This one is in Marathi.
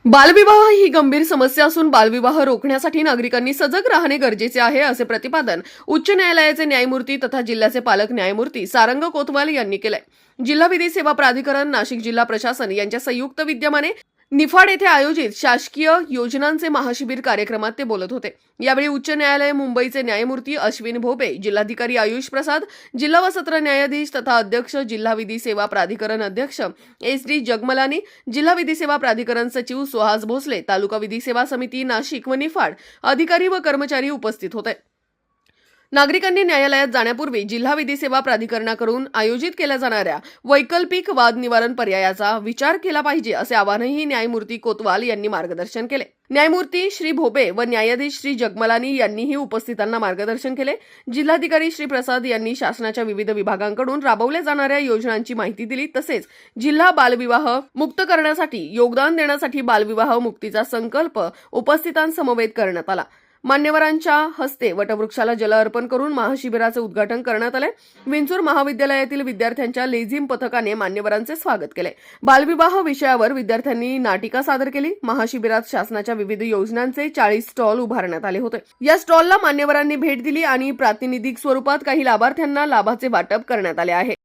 बालविवाह ही गंभीर समस्या असून बालविवाह रोखण्यासाठी नागरिकांनी सजग राहणे गरजेचे आहे असे प्रतिपादन उच्च न्यायालयाचे न्यायमूर्ती तथा जिल्ह्याचे पालक न्यायमूर्ती सारंग कोतवाल यांनी केलंय। जिल्हा विधी सेवा प्राधिकरण, नाशिक जिल्हा प्रशासन यांच्या संयुक्त विद्यमाने निफाड येथे आयोजित शासकीय योजनांचे महाशिबिर कार्यक्रमात ते बोलत होते। यावेळी उच्च न्यायालय मुंबईचे न्यायमूर्ती अश्विन भोपे, जिल्हाधिकारी आयुष प्रसाद, जिल्हा व सत्र न्यायाधीश तथा अध्यक्ष जिल्हा विधी सेवा प्राधिकरण अध्यक्ष SD जगमलानी, जिल्हा विधी सेवा प्राधिकरण सचिव सुहास भोसले, तालुका विधी सेवा समिती नाशिक व निफाड अधिकारी व कर्मचारी उपस्थित होते। नागरिकांनी न्यायालयात जाण्यापूर्वी जिल्हा विधी सेवा प्राधिकरणाकडून आयोजित केल्या जाणाऱ्या वैकल्पिक वाद निवारण पर्यायाचा विचार केला पाहिजे असे आवाहनही न्यायमूर्ती कोतवाल यांनी मार्गदर्शन केले। न्यायमूर्ती श्री भोपे व न्यायाधीश श्री जगमलानी यांनीही उपस्थितांना मार्गदर्शन केले। जिल्हाधिकारी श्री प्रसाद यांनी शासनाच्या विविध विभागांकडून राबवल्या जाणाऱ्या योजनांची माहिती दिली। तसेच जिल्हा बालविवाह मुक्त करण्यासाठी योगदान देण्यासाठी बालविवाह मुक्तीचा संकल्प उपस्थितांसमवेत करण्यात आला। मान्यवरांच्या हस्ते वटवृक्षाला जल अर्पण करून महाशिबिराचे उद्घाटन करण्यात आले। विंचूर महाविद्यालयातील विद्यार्थ्यांच्या लेझिम पथकाने मान्यवरांचे स्वागत केले। बालविवाह विषयावर विद्यार्थ्यांनी नाटिका सादर केली। महाशिबिरात शासनाच्या विविध योजनांचे 40 स्टॉल उभारण्यात आले होते। या स्टॉलला मान्यवरांनी भेट दिली आणि प्रातिनिधिक स्वरूपात काही लाभार्थ्यांना लाभाचे वाटप करण्यात आले आहे।